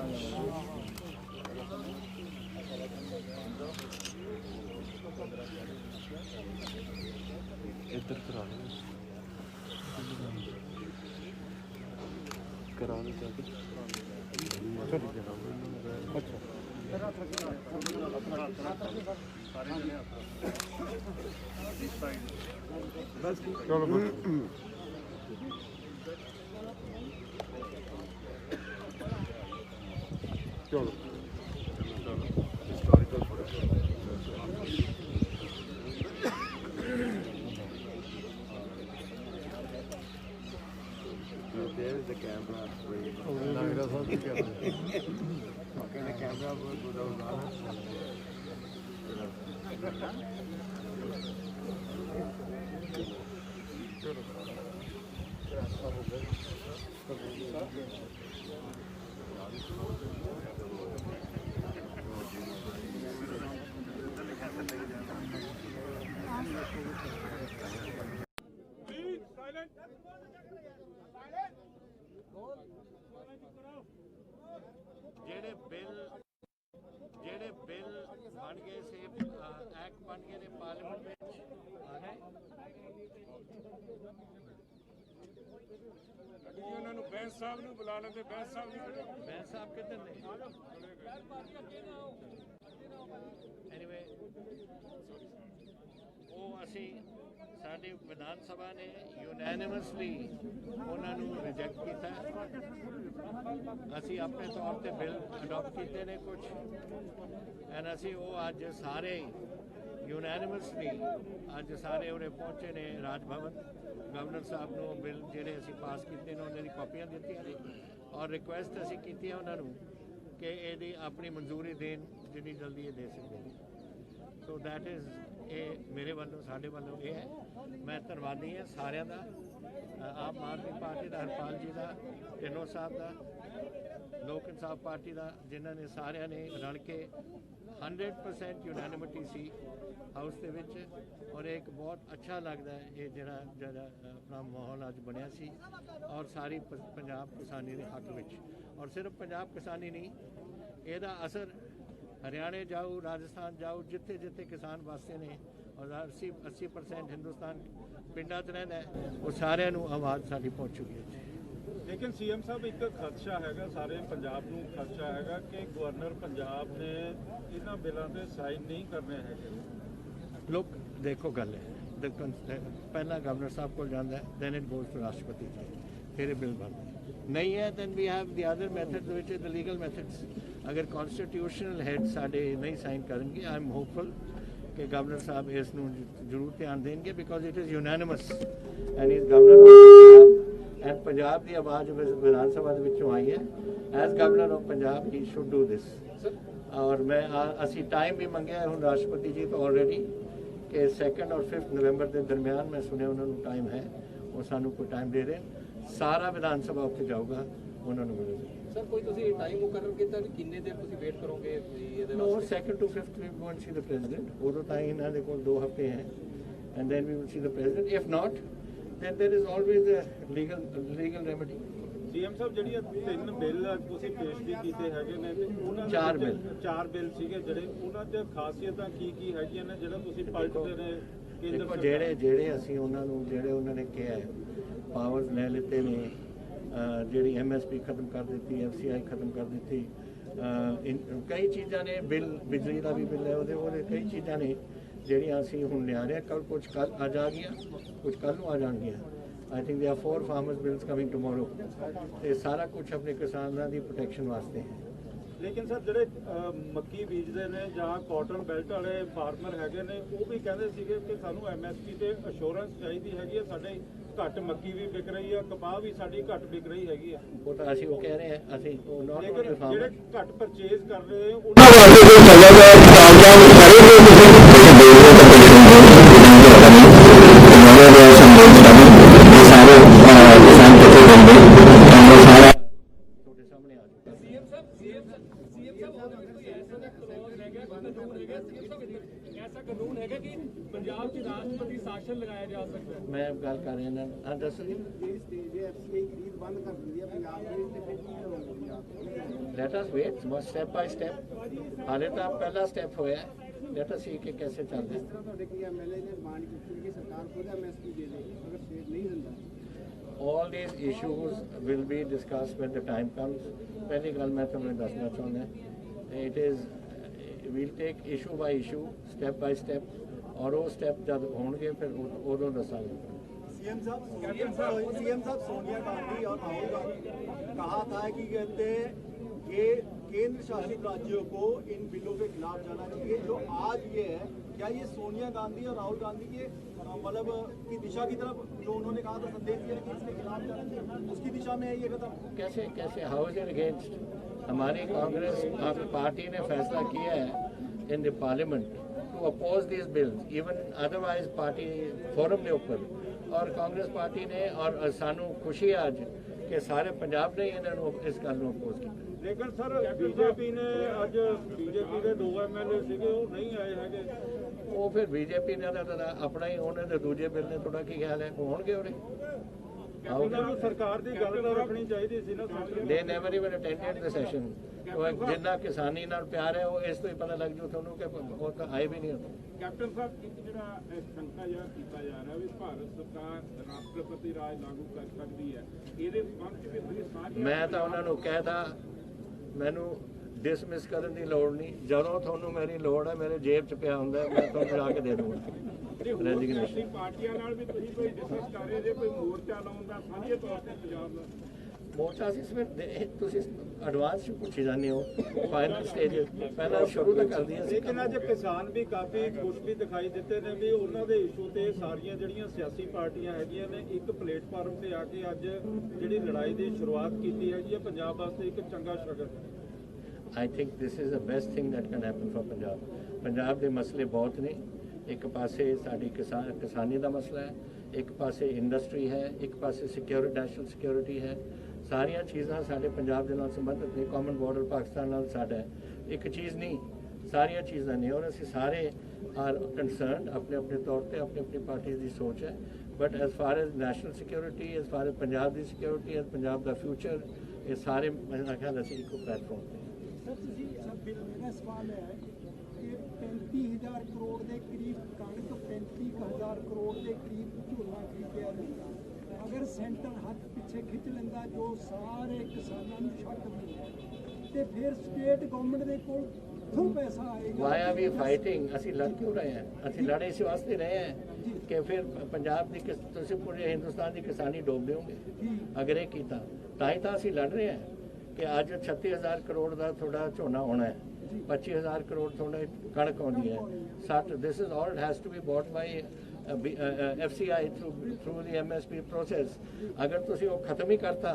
Speaker 2: इधर करा लो जाके। अच्छा चलो चलो there is the camera. Okay, the camera will go down.
Speaker 1: ਜਿਹੜੇ ਬਿੱਲ ਬਣ ਗਏ ਸੀ ਐਕਟ ਬਣ ਗਏ ਨੇ ਪਾਰਲੀਮੈਂਟ ਵਿੱਚ ਆ ਗਏ
Speaker 3: ਉਹਨਾਂ ਨੂੰ ਬੈਂਸ ਸਾਹਿਬ ਨੂੰ ਬੁਲਾ ਲੈਂਦੇ ਬੈਂਸ ਸਾਹਿਬ
Speaker 1: ਕਿੱਧਰ ਨੇ ਐਨੀਵੇ ਉਹ ਅਸੀਂ ਸਾਡੀ ਵਿਧਾਨ ਸਭਾ ਨੇ ਯੂਨੈਨਿਮਸਲੀ ਉਹਨਾਂ ਨੂੰ ਰਿਜੈਕਟ ਕੀਤਾ ਅਸੀਂ ਆਪਣੇ ਤੌਰ ਤੇ ਬਿੱਲ ਅਡਾਪਟ ਕੀਤੇ ਨੇ ਕੁਝ ਐਂਡ ਅਸੀਂ ਉਹ ਅੱਜ ਸਾਰੇ ਯੂਨੈਨਿਮਸਲੀ ਅੱਜ ਸਾਰੇ ਉਰੇ ਪਹੁੰਚੇ ਨੇ ਰਾਜ ਭਵਨ ਗਵਰਨਰ ਸਾਹਿਬ ਨੂੰ ਬਿੱਲ ਜਿਹੜੇ ਅਸੀਂ ਪਾਸ ਕੀਤੇ ਨੇ ਉਹਨਾਂ ਦੀ ਕਾਪੀਆਂ ਦਿੱਤੀਆਂ ਨੇ ਔਰ ਰਿਕੁਐਸਟ ਅਸੀਂ ਕੀਤੀ ਹੈ ਉਹਨਾਂ ਨੂੰ ਕਿ ਇਹਦੀ ਆਪਣੀ ਮਨਜ਼ੂਰੀ ਦੇਣ ਜਿੰਨੀ ਜਲਦੀ ਇਹ ਦੇ ਸਕਦੇ ਨੇ ਸੋ ਦੈਟ ਇਜ਼ ਇਹ ਮੇਰੇ ਵੱਲੋਂ ਸਾਡੇ ਵੱਲੋਂ ਇਹ ਹੈ ਮੈਂ ਧੰਨਵਾਦੀ ਹਾਂ ਸਾਰਿਆਂ ਦਾ ਆਮ ਆਦਮੀ ਪਾਰਟੀ ਦਾ ਹਰਪਾਲ ਜੀ ਦਾ ਢਿੱਲੋਂ ਸਾਹਿਬ ਦਾ ਲੋਕ ਇਨਸਾਫ ਪਾਰਟੀ ਦਾ ਜਿਨ੍ਹਾਂ ਨੇ ਸਾਰਿਆਂ ਨੇ ਰਲ ਕੇ 100% ਯੂਨੈਨਿਮਿਟੀ ਸੀ ਹਾਊਸ ਦੇ ਵਿੱਚ ਔਰ ਇੱਕ ਬਹੁਤ ਅੱਛਾ ਲੱਗਦਾ ਹੈ ਇਹ ਜਿਹੜਾ ਆਪਣਾ ਮਾਹੌਲ ਅੱਜ ਬਣਿਆ ਸੀ ਔਰ ਸਾਰੀ ਪੰਜਾਬ ਕਿਸਾਨੀ ਦੇ ਹੱਕ ਵਿੱਚ ਔਰ ਸਿਰਫ ਪੰਜਾਬ ਕਿਸਾਨੀ ਨਹੀਂ ਇਹਦਾ ਅਸਰ हरियाणा जाओ राजस्थान जाओ जिथे जिथे किसान वास्ते ने और 80% हिंदुस्तान पिंडा च रहिंदा है वो सारिਆਂ ਨੂੰ आवाज़ साडी पहुंच चुकी है
Speaker 3: लेकिन सीएम साहब एक खदशा है सारे पंजाब ਨੂੰ खदशा है कि गवर्नर पंजाब ने इन्हां बिलों ते साइन नहीं करने हैं
Speaker 1: लोग देखो गल है पहला गवर्नर साहब को जाता है दैन इट गोज टू राष्ट्रपति जी फिर बिल बनता है नहीं है then we have the other methods which is the legal methods अगर कॉन्स्टिट्यूशनल हैड साढ़े नहीं साइन करेंगे आई एम होपफुल कि गवर्नर साहब इस जरूर ध्यान देंगे because it is unanimous and is governor of and Punjab की आवाज़ विधान सभा आई है as governor of Punjab he should do this और मैं असी टाइम भी मंगया हूँ राष्ट्रपति जी तो ऑलरेडी कि 2 और 5 नवंबर के दरमियान मैं सुने उन्होंने टाइम है वो सानू कोई टाइम दे रहे सारा विधान सभा उत्ते जाऊगा उन्होंने मिलेगा
Speaker 4: सर कोई टाइम मुकर्रर किया कि कितने देर वेट करोगे
Speaker 1: no 2nd to 5th we go and see the president उदो टाइम इन्हां दे कोल 2 हफ्ते हैं and then we will see the president if not then there is always a legal remedy
Speaker 3: CM साहब ਜਿਹੜੀਆਂ 3 ਬਿੱਲ ਤੁਸੀਂ ਪੇਸ਼ ਵੀ ਕੀਤੇ ਹੈਗੇ ਨੇ ਤੇ ਉਹਨਾਂ
Speaker 1: 4
Speaker 3: ਬਿੱਲ ਸੀਗੇ ਜਿਹੜੇ ਉਹਨਾਂ ਦੇ ਖਾਸੀਅਤਾਂ ਕੀ ਹੈਗੀਆਂ ਨੇ ਜਿਹੜਾ ਤੁਸੀਂ ਪਲਟਦੇ ਨੇ
Speaker 1: ਦੇਖੋ ਜਿਹੜੇ ਅਸੀਂ ਉਹਨਾਂ ਨੂੰ ਜਿਹੜੇ ਉਹਨਾਂ ਨੇ ਕਿਹਾ ਪਾਵਰਸ ਲੈ ਲਿੱਤੇ ਨੇ ਜਿਹੜੀ MSP ਖਤਮ ਕਰ ਦਿੱਤੀ FCI ਖਤਮ ਕਰ ਦਿੱਤੀ ਕਈ ਚੀਜ਼ਾਂ ਨੇ ਬਿੱਲ ਬਿਜਲੀ ਦਾ ਵੀ ਬਿੱਲ ਹੈ ਉਹਦੇ ਕਈ ਚੀਜ਼ਾਂ ਨੇ ਜਿਹੜੀਆਂ ਅਸੀਂ ਹੁਣ ਲਿਆ ਰਹੇ ਕੱਲ ਕੁਝ ਕੱਲ ਅੱਜ ਆ ਗਈਆਂ ਕੁਝ ਕੱਲ ਨੂੰ ਆ ਜਾਣਗੀਆਂ I think there are 4 farmers bills coming tomorrow ਤੇ ਸਾਰਾ ਕੁਝ ਆਪਣੇ ਕਿਸਾਨਾਂ ਦੀ ਪ੍ਰੋਟੈਕਸ਼ਨ ਵਾਸਤੇ ਹੈ
Speaker 3: ਲੇਕਿਨ ਸਰ ਜਿਹੜੇ ਮੱਕੀ ਬੀਜਦੇ ਨੇ ਜਾਂ ਕਾਟਨ ਬੈਲਟ ਵਾਲੇ ਫਾਰਮਰ ਹੈਗੇ ਨੇ ਉਹ ਵੀ ਕਹਿੰਦੇ ਸੀਗੇ ਕਿ ਸਾਨੂੰ MSP ਤੇ ਅਸ਼ੋਰੈਂਸ ਚਾਹੀਦੀ ਹੈਗੀ ਹੈ ਸਾਡੇ ਘੱਟ ਮੱਕੀ ਵੀ ਵਿਕ ਰਹੀ ਹੈ ਕਪਾਹ ਵੀ ਸਾਡੀ ਘੱਟ ਵਿਕ ਰਹੀ ਹੈਗੀ ਹੈ
Speaker 1: ਉਹ ਤਾਂ ਅਸੀਂ ਉਹ ਕਹਿ ਰਹੇ ਹਾਂ ਅਸੀਂ
Speaker 3: ਜਿਹੜੇ ਘੱਟ ਪਰਚੇਜ਼ ਕਰ ਰਹੇ ਉਹਨਾਂ ऐसा कानून है कि पंजाब की राष्ट्रपति शासन लगाया जा सकता है
Speaker 1: मैं गल कर रहा हाँ दस let us wait step by step हाले तो पहला स्टेप होया लेट अस सी के कैसे चलते all these issues will be discussed when the time comes पहली गल मैं तुम्हें दसना चाहता it is we'll take issue by issue step by step और वो स्टेप जब होंगे फिर उदों दसांगे
Speaker 5: सीएम साहब सोनिया गांधी और राहुल गांधी कहा था कि कहते ये केंद्र शासित राज्यों को इन बिलों के खिलाफ जाना चाहिए जो आज ये है क्या ये सोनिया गांधी और राहुल गांधी के मतलब की दिशा की तरफ जो उन्होंने कहा था संदेश दिया कि इसके खिलाफ जाना चाहिए उसकी दिशा में है ये कदम
Speaker 1: कैसे हाउ इज इट अगेंस्ट हमारी कांग्रेस पार्टी ने फैसला किया है in the parliament to oppose these bills, even otherwise party forum ਦੇ ਉੱਪਰ ਔਰ ਕਾਂਗਰਸ ਪਾਰਟੀ ਨੇ ਔਰ ਸਾਨੂੰ ਖੁਸ਼ੀ ਹੈ ਅੱਜ ਕਿ ਸਾਰੇ ਪੰਜਾਬ ਨੇ ਇਹਨਾਂ ਨੂੰ ਇਸ ਗੱਲ ਨੂੰ ਅਪੋਜ਼ ਕੀਤਾ।
Speaker 3: ਲੇਕਿਨ ਸਰ ਬੀਜੇਪੀ ਨੇ ਅੱਜ ਬੀਜੇਪੀ ਦੇ 2 ਐਮਐਲਏ ਸੀਗੇ ਉਹ ਨਹੀਂ ਆਏ ਹੈਗੇ।
Speaker 1: ਉਹ ਫਿਰ ਬੀਜੇਪੀ ਨੇ ਤਾਂ ਆਪਣਾ ਹੀ ਉਹਨਾਂ ਦੇ ਦੂਜੇ ਬਿੱਲ ਨੇ ਤੁਹਾਡਾ ਕੀ ਖਿਆਲ ਹੈ ਹੋਣਗੇ ਉਰੇ?
Speaker 3: ਉਹਨਾਂ ਨੂੰ ਸਰਕਾਰ ਦੀ ਗੱਲ ਤਾਂ ਰੱਖਣੀ ਚਾਹੀਦੀ ਸੀ ਨਾ ਸਾਰਿਆਂ
Speaker 1: They never even attended the session. ਉਹ ਜਿੰਨਾ ਕਿਸਾਨੀ ਨਾਲ ਪਿਆਰ ਹੈ ਉਹ ਇਸ ਤੋਂ ਹੀ ਪਤਾ ਲੱਗ ਜੂ ਤੁਹਾਨੂੰ ਕਿ ਉਹ ਤਾਂ ਆਏ ਵੀ ਨਹੀਂ ਹੁੰਦੇ।
Speaker 6: ਕੈਪਟਨ ਸਾਹਿਬ ਇੱਕ ਜਿਹੜਾ ਸ਼ੰਕਾ ਜ਼ਾਹਰ ਕੀਤਾ ਜਾ ਰਿਹਾ ਵੀ ਭਾਰਤ ਸਰਕਾਰ ਰਾਸ਼ਟਰਪਤੀ ਰਾਜ ਲਾਗੂ ਕਰ ਸਕਦੀ ਹੈ, ਇਹਦੇ ਸੰਬੰਧ ਵਿੱਚ ਵੀ ਤੁਸੀਂ ਸਾਰੀ
Speaker 1: ਮੈਂ ਤਾਂ ਉਹਨਾਂ ਨੂੰ ਕਹਿਦਾ ਮੈਨੂੰ ਡਿਸਮਿਸ ਕਰਨ ਦੀ ਲੋੜ ਨਹੀਂ, ਜਦੋਂ ਤੁਹਾਨੂੰ ਮੇਰੀ ਲੋੜ ਹੈ ਮੇਰੇ ਜੇਬ 'ਚ ਪਿਆ ਹੁੰਦਾ ਹੈ, ਮੈਂ ਤੁਹਾਨੂੰ ਜਾ ਕੇ ਦੇ ਦੂੰਗਾ ਰੈਜ਼ਿਗਨੇਸ਼ਨ।
Speaker 6: ਪਾਰਟੀਆਂ ਨਾਲ ਵੀ ਤੁਸੀਂ ਕੋਈ ਡਿਸਕਸ ਕਰ ਰਹੇ ਜੇ ਕੋਈ ਮੋਰਚਾ ਲਾਉਣ ਦਾ ਸਾਂਝੇ ਤੌਰ ਤੇ ਪੰਜਾਬ ਦਾ
Speaker 1: ਮੋਰਚਾ ਸੀ ਇਸ ਤੁਸੀਂ ਐਡਵਾਂਸ 'ਚ ਪੁੱਛੀ ਜਾਂਦੇ ਹੋ ਫਾਈਨਲ ਸਟੇਜ ਪਹਿਲਾਂ ਸ਼ੁਰੂ ਤਾਂ ਕਰਦੀ ਸੀ।
Speaker 3: ਲੇਕਿਨ ਅੱਜ ਕਿਸਾਨ ਵੀ ਕਾਫੀ ਖੁਸ਼ ਵੀ ਦਿਖਾਈ ਦਿੱਤੇ ਨੇ ਵੀ ਉਹਨਾਂ ਦੇ ਇਸ਼ੂ ਤੇ ਸਾਰੀਆਂ ਜਿਹੜੀਆਂ ਸਿਆਸੀ ਪਾਰਟੀਆਂ ਹੈਗੀਆਂ ਨੇ ਇੱਕ ਪਲੇਟਫਾਰਮ ਤੇ ਆ ਕੇ ਅੱਜ ਜਿਹੜੀ ਲੜਾਈ ਦੀ ਸ਼ੁਰੂਆਤ ਕੀਤੀ ਹੈਗੀ ਹੈ, ਪੰਜਾਬ ਵਾਸਤੇ ਇੱਕ ਚੰਗਾ ਸ਼ਗਨ।
Speaker 1: I think this is the best thing that can happen for Punjab. Punjab ਦੇ ਮਸਲੇ ਬਹੁਤ ਨੇ, ਇੱਕ ਪਾਸੇ ਸਾਡੀ ਕਿਸਾਨੀ ਦਾ ਮਸਲਾ ਹੈ, ਇੱਕ ਪਾਸੇ ਇੰਡਸਟਰੀ ਹੈ, ਇੱਕ ਪਾਸੇ ਸਿਕਿਉਰਿਟੀ ਨੈਸ਼ਨਲ ਸਿਕਿਉਰਿਟੀ ਹੈ। ਸਾਰੀਆਂ ਚੀਜ਼ਾਂ ਸਾਡੇ ਪੰਜਾਬ ਦੇ ਨਾਲ ਸੰਬੰਧਿਤ ਨੇ। ਕਾਮਨ ਬਾਰਡਰ ਪਾਕਿਸਤਾਨ ਨਾਲ ਸਾਡਾ ਹੈ, ਇੱਕ ਚੀਜ਼ ਨਹੀਂ ਸਾਰੀਆਂ ਚੀਜ਼ਾਂ ਨੇ ਔਰ ਅਸੀਂ ਸਾਰੇ ਆਰ ਕੰਸਰਨਡ ਆਪਣੇ ਆਪਣੇ ਤੌਰ ਤੇ ਆਪਣੀ ਆਪਣੀ ਪਾਰਟੀ ਦੀ ਸੋਚ ਹੈ। But as for as national security, as for as Punjab the security, as Punjab the future, ਇਹ ਸਾਰੇ ਮੇਰਾ ਖਿਆਲ ਅਸੀਂ ਇੱਕੋ ਪਲੇਟਫਾਰਮ ਤੇ।
Speaker 7: ਸਰ ਤੁਸੀਂ ਮੇਰਾ ਸਵਾਲ ਹੈ ਕਿ 35,000 ਕਰੋੜ ਦੇ ਕਰੀਬ ਕਣਕ, 35,000 ਕਰੋੜ ਦੇ ਕਰੀਬ ਝੋਨਾ ਖਰੀਦਿਆ ਜਾਂਦਾ। ਅਗਰ ਸੈਂਟਰ ਹੱਥ ਪਿੱਛੇ ਖਿੱਚ ਲੈਂਦਾ ਜੋ ਸਾਰੇ ਕਿਸਾਨਾਂ ਨੂੰ ਛੱਡ ਦਿੰਦਾ ਤੇ ਫਿਰ ਸਟੇਟ ਗਵਰਨਮੈਂਟ ਦੇ ਕੋਲ ਕਿੱਥੋਂ ਪੈਸਾ ਆਏਗਾ?
Speaker 1: Why are we fighting? ਅਸੀਂ ਲੜ ਕਿਉਂ ਰਹੇ ਹਾਂ? ਅਸੀਂ ਲੜੇ ਇਸ ਵਾਸਤੇ ਰਹੇ ਹਾਂ ਕਿ ਫਿਰ ਪੰਜਾਬ ਦੀ ਤੁਸੀਂ ਪੂਰੇ ਹਿੰਦੁਸਤਾਨ ਦੀ ਕਿਸਾਨੀ ਡੋਬ ਦਿਓਗੇ ਅਗਰ ਇਹ ਕੀਤਾ। ਤਾਂ ਹੀ ਤਾਂ ਅਸੀਂ ਲੜ ਰਹੇ ਹਾਂ ਕਿ ਅੱਜ 36,000 ਕਰੋੜ ਦਾ ਤੁਹਾਡਾ ਝੋਨਾ ਹੋਣਾ ਹੈ, 25,000 ਕਰੋੜ ਤੁਹਾਡਾ ਕਣਕ ਆਉਣੀ ਹੈ। 60 this is all has to be bought by FCI through the MSP process। ਅਗਰ ਤੁਸੀਂ ਉਹ ਖਤਮ ਹੀ ਕਰਤਾ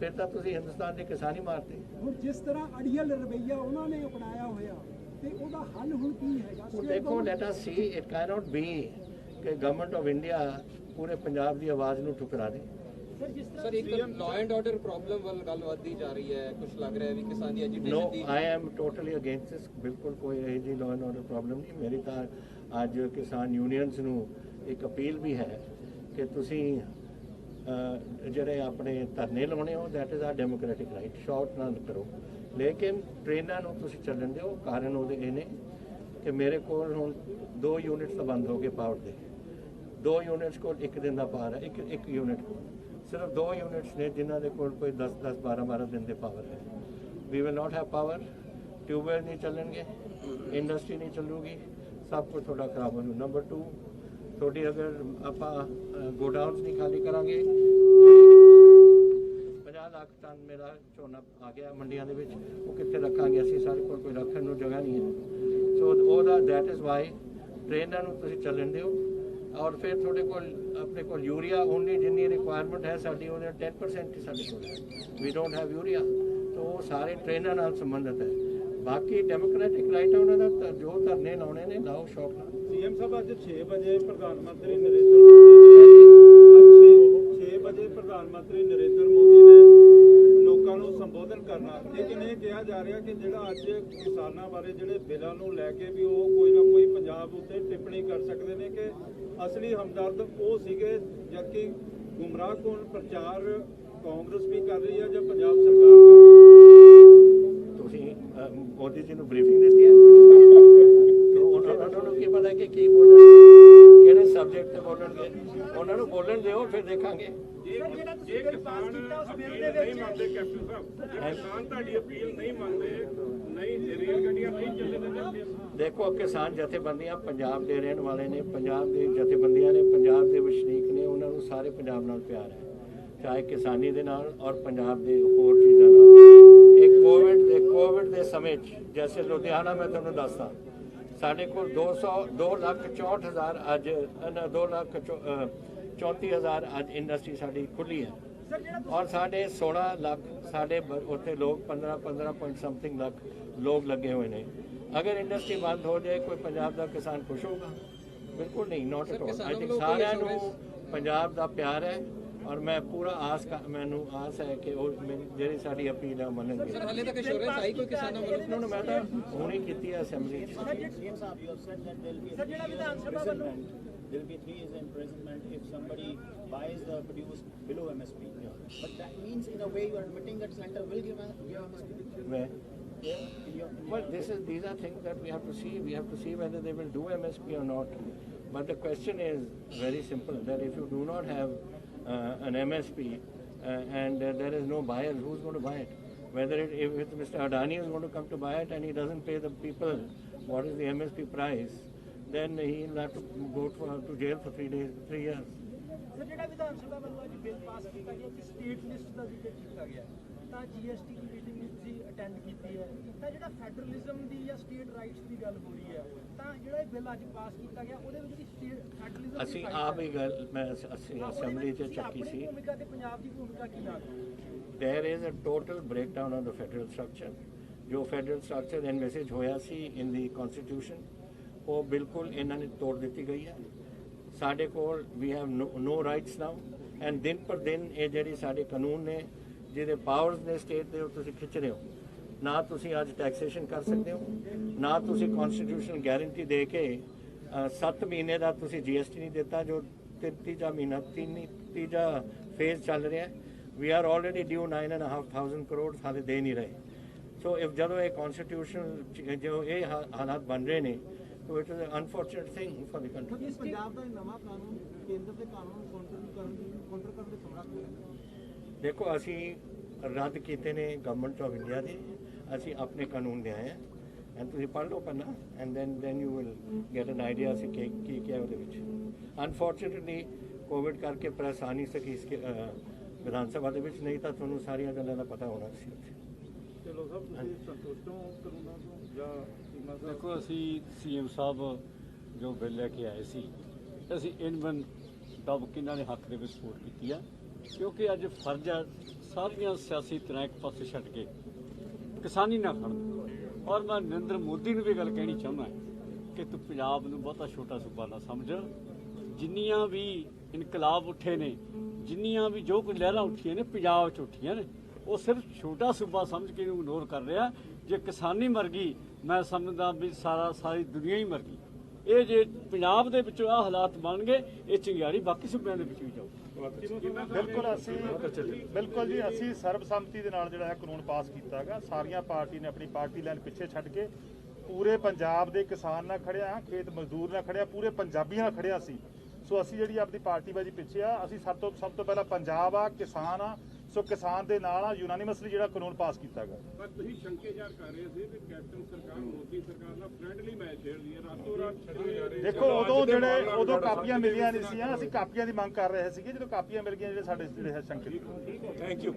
Speaker 1: ਫਿਰ ਤਾਂ ਤੁਸੀਂ ਹਿੰਦੁਸਤਾਨ ਦੀ ਕਿਸਾਨੀ ਮਾਰਤੇ।
Speaker 7: ਹੁਣ ਜਿਸ ਤਰ੍ਹਾਂ ਅੜੀਅਲ ਰਵੱਈਆ ਉਹਨਾਂ ਨੇ ਅਪਣਾਇਆ ਹੋਇਆ ਤੇ ਉਹਦਾ ਹੱਲ ਹੁਣ ਕੀ ਹੈਗਾ?
Speaker 1: ਦੇਖੋ let us C it cannot B ਕਿ ਗਵਰਨਮੈਂਟ ਆਫ ਇੰਡੀਆ ਪੂਰੇ ਪੰਜਾਬ ਦੀ ਆਵਾਜ਼ ਨੂੰ ਠੁਕਰਾ ਦੇ।
Speaker 4: ਸਰ ਇੱਕ ਲਾਅ ਐਂਡ ਆਰਡਰ ਪ੍ਰੋਬਲਮ ਵੱਲ ਗੱਲ ਵੱਧਦੀ ਜਾ ਰਹੀ ਹੈ, ਕੁਝ ਲੱਗ ਰਿਹਾ ਹੈ ਵੀ ਕਿਸਾਨੀ
Speaker 1: No,
Speaker 4: agitation the
Speaker 1: I am totally against this। ਬਿਲਕੁਲ ਕੋਈ ਇਹ ਜੀ ਲਾਅ ਐਂਡ ਆਰਡਰ ਪ੍ਰੋਬਲਮ ਨਹੀਂ। ਮੇਰੀ ਤਾਂ ਅੱਜ ਕਿਸਾਨ ਯੂਨੀਅਨਸ ਨੂੰ ਇੱਕ ਅਪੀਲ ਵੀ ਹੈ ਕਿ ਤੁਸੀਂ ਜਿਹੜੇ ਆਪਣੇ ਧਰਨੇ ਲਾਉਣੇ ਹੋ that is our democratic right, short ਨਾ ਕਰੋ, ਲੇਕਿਨ ਟ੍ਰੇਨਾਂ ਨੂੰ ਤੁਸੀਂ ਚੱਲਣ ਦਿਓ। ਕਾਰਨ ਉਹਦੇ ਇਹ ਨੇ ਕਿ ਮੇਰੇ ਕੋਲ ਹੁਣ 2 ਯੂਨਿਟਸ ਤਾਂ ਬੰਦ ਹੋ ਗਏ ਪਾਵਰ ਦੇ। 2 ਯੂਨਿਟਸ ਕੋਲ ਇੱਕ ਦਿਨ ਦਾ ਪਾਵਰ ਹੈ, ਇੱਕ ਯੂਨਿਟ ਕੋਲ ਸਿਰਫ 2 ਯੂਨਿਟਸ ਨੇ ਜਿਨ੍ਹਾਂ ਦੇ ਕੋਲ ਕੋਈ 10-10 12-12 ਦਿਨ ਦੇ ਪਾਵਰ ਹੈ। We will not have power, tubewell ਨਹੀਂ ਚੱਲਣਗੇ, ਇੰਡਸਟਰੀ ਨਹੀਂ ਚੱਲੂਗੀ, ਸਭ ਕੁਝ ਤੁਹਾਡਾ ਖਰਾਬ ਹੋ ਜੂ। ਨੰਬਰ 2 ਤੁਹਾਡੀ ਅਗਰ ਆਪਾਂ ਗੋਡਾਊਨਸ ਨਹੀਂ ਖਾਲੀ ਕਰਾਂਗੇ, 50 ਲੱਖ ਟਨ ਮੇਰਾ ਝੋਨਾ ਆ ਗਿਆ ਮੰਡੀਆਂ ਦੇ ਵਿੱਚ, ਉਹ ਕਿੱਥੇ ਰੱਖਾਂਗੇ ਅਸੀਂ? ਸਾਡੇ ਕੋਲ ਕੋਈ ਰੱਖਣ ਨੂੰ ਜਗ੍ਹਾ ਨਹੀਂ ਹੈ। ਸੋ ਉਹਦਾ ਦੈਟ ਇਜ਼ ਵਾਈ ਟ੍ਰੇਨਾਂ ਨੂੰ ਤੁਸੀਂ ਚੱਲਣ ਦਿਓ ਔਰ ਫਿਰ ਤੁਹਾਡੇ ਕੋਲ ਆਪਣੇ ਕੋਲ ਯੂਰੀਆ ਓਨਲੀ ਜਿੰਨੀ ਰਿਕੁਆਇਰਮੈਂਟ ਹੈ ਸਾਡੀ ਉਹਦੇ 10% ਹੀ ਸਾਡੇ ਕੋਲ ਹੈ। ਵੀ ਡੋਂਟ ਹੈਵ ਯੂਰੀਆ। ਤਾਂ ਉਹ ਸਾਰੇ ਟ੍ਰੇਨਾਂ ਨਾਲ ਸੰਬੰਧਿਤ ਹੈ। ਬਾਕੀ ਡੈਮੋਕ੍ਰੈਟਿਕ ਰਾਈਟ ਹੈ ਉਹਨਾਂ ਦਾ, ਜੋ ਧਰਨੇ ਲਾਉਣੇ ਨੇ ਲਾਓ ਸ਼ੌਕ ਨਾਲ।
Speaker 3: ਸੀਐਮ ਸਾਹਿਬ ਅੱਜ 6 ਵਜੇ ਪ੍ਰਧਾਨ ਮੰਤਰੀ ਨਰਿੰਦਰ ਮੋਦੀ 6 ਵਜੇ ਪ੍ਰਧਾਨ ਮੰਤਰੀ ਨਰਿੰਦਰ ਮੋਦੀ ਨੇ ਲੋਕਾਂ ਨੂੰ ਸੰਬੋਧਨ ਕਰਨਾ, ਲੇਕਿਨ ਇਹ ਕਿਹਾ ਜਾ ਰਿਹਾ ਕਿ ਜਿਹੜਾ ਅੱਜ ਕਿਸਾਨਾਂ ਬਾਰੇ ਜਿਹੜੇ ਬਿੱਲਾਂ ਨੂੰ ਲੈ ਕੇ ਵੀ ਉਹ ਕੋਈ ਨਾ ਕੋਈ ਪੰਜਾਬ ਉੱਤੇ ਟਿੱਪਣੀ ਕਰ ਸਕਦੇ ਨੇ ਕਿ ਅਸਲੀ ਹਮਦਰਦ ਉਹ ਸੀਗੇ, ਜਦਕਿ ਗੁੰਮਰਾਹਕੁਨ ਪ੍ਰਚਾਰ ਕਾਂਗਰਸ ਵੀ ਕਰ ਰਹੀ ਹੈ ਜਾਂ ਪੰਜਾਬ ਸਰਕਾਰ ਕਰ ਰਹੀ ਹੈ।
Speaker 1: ਤੁਸੀਂ ਮੋਦੀ ਜੀ ਨੂੰ ਬਰੀਫਿੰਗ ਦਿੱਤੀ ਹੈ? ਉਹਨਾਂ ਨੂੰ ਕੀ ਪਤਾ ਕਿ ਕੀ ਬੋਲਣਗੇ, ਕਿਹੜੇ ਸਬਜੈਕਟ ਤੇ ਬੋਲਣਗੇ? ਉਹਨਾਂ ਨੂੰ ਬੋਲਣ ਦਿਓ ਫਿਰ ਦੇਖਾਂਗੇ।
Speaker 6: ਜੇ ਕਿਸਾਨ ਅਪੀਲ ਨਹੀਂ ਮੰਨਦੇ ਕੈਪਟਨ ਸਾਹਿਬ, ਜੇ ਕਿਸਾਨ ਤੁਹਾਡੀ ਅਪੀਲ ਨਹੀਂ ਮੰਨਦੇ, ਨਹੀਂ ਰੇਲ ਗੱਡੀਆਂ ਨਹੀਂ ਚੱਲਣ ਦਿੰਦੇ।
Speaker 1: ਦੇਖੋ ਕਿਸਾਨ ਜਥੇਬੰਦੀਆਂ ਪੰਜਾਬ ਦੇ ਰਹਿਣ ਵਾਲੇ ਨੇ, ਪੰਜਾਬ ਦੇ ਜਥੇਬੰਦੀਆਂ ਨੇ, ਪੰਜਾਬ ਦੇ ਵਸਨੀਕ ਨੇ, ਉਹਨਾਂ ਨੂੰ ਸਾਰੇ ਪੰਜਾਬ ਨਾਲ ਪਿਆਰ ਹੈ, ਚਾਹੇ ਕਿਸਾਨੀ ਦੇ ਨਾਲ ਔਰ ਪੰਜਾਬ ਦੇ ਹੋਰ ਚੀਜ਼ਾਂ ਨਾਲ। ਇੱਕ ਕੋਵਿਡ ਦੇ ਸਮੇਂ 'ਚ ਜੈਸੇ ਲੁਧਿਆਣਾ ਮੈਂ ਤੁਹਾਨੂੰ ਦੱਸਦਾ ਸਾਡੇ ਕੋਲ 2,64,000 ਅੱਜ 2,34,000 ਅੱਜ ਇੰਡਸਟਰੀ ਸਾਡੀ ਖੁੱਲੀ ਹੈ ਔਰ ਸਾਡੇ 16 ਲੱਖ ਸਾਡੇ ਉੱਥੇ ਲੋਕ 15 ਪੁਆਇੰਟ ਸਮਥਿੰਗ ਲੱਖ ਲੋਕ ਲੱਗੇ ਹੋਏ ਨੇ। अगर इंडस्ट्री बंद हो जाए कोई पंजाब का किसान खुश होगा? बिल्कुल नहीं, नॉट एट ऑल।
Speaker 4: किसानों
Speaker 1: आई थिंक
Speaker 4: ਵੱਲੋਂ
Speaker 1: सारिਆਂ
Speaker 4: ਕੋਈ
Speaker 1: ਨੂੰ पंजाब ਦਾ ਪਿਆਰ ਹੈ ਔਰ ਮੈਂ ਪੂਰਾ ਮੈਨੂੰ ਆਸ ਹੈ ਕਿ ਉਹ ਜਿਹੜੀ ਸਾਡੀ ਅਪੀਲ ਹੈ ਉਹ ਮੰਨਣਗੇ।
Speaker 4: ਸਰ ਹਾਲੇ ਤੱਕ ਇੰਸ਼ੋਰੈਂਸ ਆਈ ਕੋਈ ਕਿਸਾਨਾਂ ਵੱਲੋਂ?
Speaker 1: ਉਹਨਾਂ ਨੂੰ ਮੈਂ ਤਾਂ ਹੁਣੇ ਕੀਤੀ ਹੈ ਅਸੈਂਬਲੀ 'ਚ।
Speaker 8: CM Saab, you have said that there will be imprisonment. There will be 3 years imprisonment if somebody buys the produce below MSP. But that means, in a way, you are admitting that center will give MSP.
Speaker 1: Where?
Speaker 8: In your
Speaker 1: Well, these are things that we have to see. We have to see whether they will do MSP or not. But the question is very simple: that if you do not have an MSP and there is no buyer, who's going to buy it? Whether if Mr. Adani is going to come to buy it and he doesn't pay the people what is the MSP price, then he will have to go to jail for 3 years.
Speaker 7: Sir ਜਿਹੜਾ ਵਿਧਾਨ ਸਭਾ ਵੱਲੋਂ ਅੱਜ bill pass ਕੀਤਾ ਗਿਆ ਕਿ state list ਦਾ ਜ਼ਿਕਰ ਕੀਤਾ ਗਿਆ ਤਾਂ GST ਦੀ ਮੀਟਿੰਗ ਵਿੱਚ ਤੁਸੀਂ ਅਟੈਂਡ ਕੀਤੀ ਹੈ ਤਾਂ ਜਿਹੜਾ ਫੈਡਰਲਿਜ਼ਮ ਦੀ ਜਾਂ ਸਟੇਟ ਰਾਈਟਸ ਦੀ ਗੱਲ ਹੋ ਰਹੀ ਹੈ ਤਾਂ ਜਿਹੜਾ ਇਹ ਬਿੱਲ ਅੱਜ ਪਾਸ ਕੀਤਾ ਗਿਆ ਉਹਦੇ ਵਿੱਚ ਜਿਹੜੀ ਸਟੇਟ ਫੈਡਰਲਿਜ਼ਮ
Speaker 1: ਅਸੀਂ ਆਪ ਹੀ ਗੱਲ ਮੈਂ ਅਸੀਂ ਅਸੈਂਬਲੀ 'ਚ ਚੱਕੀ ਸੀ।
Speaker 7: ਭੂਮਿਕਾ ਤੇ ਪੰਜਾਬ ਦੀ ਭੂਮਿਕਾ ਕੀ ਆ?
Speaker 1: There is a total breakdown of the federal structure. ਜੋ ਫੈਡਰਲ ਸਟਰਕਚਰ ਐਨਵਿਸੇਜ ਹੋਇਆ ਸੀ ਇਨ ਦੀ ਕਨਸਟੀਟਿਊਸ਼ਨ ਉਹ ਬਿਲਕੁਲ ਇਹਨਾਂ ਨੇ ਤੋੜ ਦਿੱਤੀ ਗਈ ਹੈ। ਸਾਡੇ ਕੋਲ we have no rights now and ਦਿਨ ਪਰ ਦਿਨ ਇਹ ਜਿਹੜੀ ਸਾਡੇ ਕਾਨੂੰਨ ਨੇ ਜਿਹਦੇ ਪਾਵਰਸ ਨੇ ਸਟੇਟ ਦੇ ਉਹ ਤੁਸੀਂ ਖਿੱਚ ਰਹੇ ਹੋ। ਨਾ ਤੁਸੀਂ ਅੱਜ ਟੈਕਸੇਸ਼ਨ ਕਰ ਸਕਦੇ ਹੋ, ਨਾ ਤੁਸੀਂ ਕਨਸਟੀਟਿਊਸ਼ਨਲ ਗਾਰੰਟੀ ਦੇ ਕੇ 7 ਮਹੀਨੇ ਦਾ ਤੁਸੀਂ GST ਨਹੀਂ ਦਿੱਤਾ ਜੋ ਤੀਜਾ ਮਹੀਨਾ ਤੀਜਾ ਫੇਜ਼ ਚੱਲ ਰਿਹਾ। ਵੀ ਆਰ ਆਲਰੇਡੀ ਡਿਊ 9,500 ਕਰੋੜ ਹਾਲੇ ਦੇ ਨਹੀਂ ਰਹੇ। ਸੋ ਇਫ ਜਦੋਂ ਇਹ ਕਨਸਟੀਟਿਊਸ਼ਨ ਜੋ ਇਹ ਹਾਲਾਤ ਬਣ ਰਹੇ ਨੇ so it is an unfortunate thing for the country.
Speaker 5: Punjab ਦਾ ਨਵਾਂ ਕਾਨੂੰਨ ਕੇਂਦਰ ਦੇ ਕਾਨੂੰਨ ਕਾਊਂਟਰ ਕਰਨ ਦੇ ਸਮਰੱਥ ਹੈ।
Speaker 1: ਦੇਖੋ ਅਸੀਂ ਰੱਦ ਕੀਤੇ ਨੇ ਗਵਰਨਮੈਂਟ ਆਫ ਇੰਡੀਆ ਦੇ, ਅਸੀਂ ਆਪਣੇ ਕਾਨੂੰਨ ਦੇ ਆਏ ਹਾਂ ਐਂਡ ਤੁਸੀਂ ਪੜ੍ਹ ਲਓ ਪਹਿਲਾਂ and then you will get an idea ਅਸੀਂ ਕੀ ਹੈ ਉਹਦੇ ਵਿੱਚ। ਅਨਫੋਰਚੂਨੇਟਲੀ ਕੋਵਿਡ ਕਰਕੇ ਪ੍ਰੈਸ ਆ ਨਹੀਂ ਸਕੀ ਇਸ ਵਿਧਾਨ ਸਭਾ ਦੇ ਵਿੱਚ, ਨਹੀਂ ਤਾਂ ਤੁਹਾਨੂੰ ਸਾਰੀਆਂ ਗੱਲਾਂ ਦਾ ਪਤਾ ਹੋਣਾ ਸੀ ਉੱਥੇ।
Speaker 3: ਚਲੋ ਸਾਹਿਬ ਤੁਸੀਂ ਸੰਤੁਸ਼ਟ ਹੋ ਕਾਨੂੰਨਾਂ ਤੋਂ ਜਾਂ ਸੀਮਾ ਸਾਹਿਬ?
Speaker 2: ਦੇਖੋ ਅਸੀਂ CM ਸਾਹਿਬ ਜੋ ਬਿੱਲ ਲੈ ਕੇ ਆਏ ਸੀ ਅਸੀਂ ਇਨਵਨ ਦਬਕ ਇਹਨਾਂ ਦੇ ਹੱਕ ਦੇ ਵਿੱਚ ਸਪੋਰਟ ਕੀਤੀ ਆ ਕਿਉਂਕਿ ਅੱਜ ਫਰਜ਼ ਆ ਸਾਰੀਆਂ ਸਿਆਸੀ ਤਰ੍ਹਾਂ ਇੱਕ ਪਾਸੇ ਛੱਡ ਕੇ ਕਿਸਾਨੀ ਨਾ ਖੜਨ। ਔਰ ਮੈਂ ਨਰਿੰਦਰ ਮੋਦੀ ਨੂੰ ਵੀ ਗੱਲ ਕਹਿਣੀ ਚਾਹੁੰਦਾ ਕਿ ਤੂੰ ਪੰਜਾਬ ਨੂੰ ਬਹੁਤਾ ਛੋਟਾ ਸੂਬਾ ਨਾ ਸਮਝ। ਜਿੰਨੀਆਂ ਵੀ ਇਨਕਲਾਬ ਉੱਠੇ ਨੇ, ਜਿੰਨੀਆਂ ਵੀ ਜੋ ਕੋਈ ਲਹਿਰਾਂ ਉੱਠੀਆਂ ਨੇ ਪੰਜਾਬ 'ਚ ਉੱਠੀਆਂ ਨੇ, ਉਹ ਸਿਰਫ ਛੋਟਾ ਸੂਬਾ ਸਮਝ ਕੇ ਇਹਨੂੰ ਇਗਨੋਰ ਕਰ ਰਿਹਾ। ਜੇ ਕਿਸਾਨੀ ਮਰ ਗਈ ਮੈਂ ਸਮਝਦਾ ਵੀ ਸਾਰੀ ਦੁਨੀਆ ਹੀ ਮਰ ਗਈ। ਇਹ ਜੇ ਪੰਜਾਬ ਦੇ ਵਿੱਚੋਂ ਆਹ ਹਾਲਾਤ ਬਣ ਗਏ ਇਹ ਚਿੰਗਾਰੀ ਬਾਕੀ ਸੂਬਿਆਂ ਦੇ ਵਿੱਚ ਵੀ ਜਾਊ।
Speaker 9: ਬਿਲਕੁਲ ਜੀ ਅਸੀਂ ਸਰਬਸੰਮਤੀ ਦੇ ਨਾਲ ਜਿਹੜਾ ਹੈ ਕਾਨੂੰਨ ਪਾਸ ਕੀਤਾ ਹੈਗਾ। ਸਾਰੀਆਂ ਪਾਰਟੀ ਨੇ ਆਪਣੀ ਪਾਰਟੀ ਲਾਈਨ ਪਿੱਛੇ ਛੱਡ ਕੇ ਪੂਰੇ ਪੰਜਾਬ ਦੇ ਕਿਸਾਨ ਨਾਲ ਖੜਿਆ, ਖੇਤ ਮਜ਼ਦੂਰ ਨਾਲ ਖੜਿਆ, ਪੂਰੇ ਪੰਜਾਬੀਆਂ ਨਾਲ ਖੜਿਆ ਸੀ। ਸੋ ਅਸੀਂ ਜਿਹੜੀ ਆਪਣੀ ਪਾਰਟੀ ਬਾਜੀ ਪਿੱਛੇ ਆ, ਅਸੀਂ ਸਭ ਤੋਂ ਪਹਿਲਾਂ ਪੰਜਾਬ ਆ, ਕਿਸਾਨ ਆ। ਸੋ ਕਿਸਾਨ ਦੇ ਨਾਲ ਆ ਯੂਨਾਨੀਮਸਲੀ ਜਿਹੜਾ ਕਾਨੂੰਨ ਪਾਸ ਕੀਤਾ ਗਿਆ।
Speaker 6: ਪਰ ਤੁਸੀਂ ਸ਼ੰਕੇ ਜ਼ਾਹਰ ਕਰ ਰਹੇ ਸੀ ਕਿ ਕੈਪਟਨ ਸਰਕਾਰ ਮੋਦੀ ਸਰਕਾਰ ਨਾਲ ਫ੍ਰੈਂਡਲੀ ਮੈਚ ਖੇਡ ਰਹੀ ਹੈ, ਰਾਤੋਂ ਰਾਤ
Speaker 9: ਦੇਖੋ ਉਦੋਂ ਕਾਪੀਆਂ ਮਿਲੀਆਂ ਨਹੀਂ ਸੀ, ਅਸੀਂ ਕਾਪੀਆਂ ਦੀ ਮੰਗ ਕਰ ਰਹੇ ਸੀਗੇ। ਜਦੋਂ ਕਾਪੀਆਂ ਮਿਲ ਗਈਆਂ ਜਿਹੜੇ ਸਾਡੇ ਸ਼ੰਕੇ।
Speaker 1: Thank you.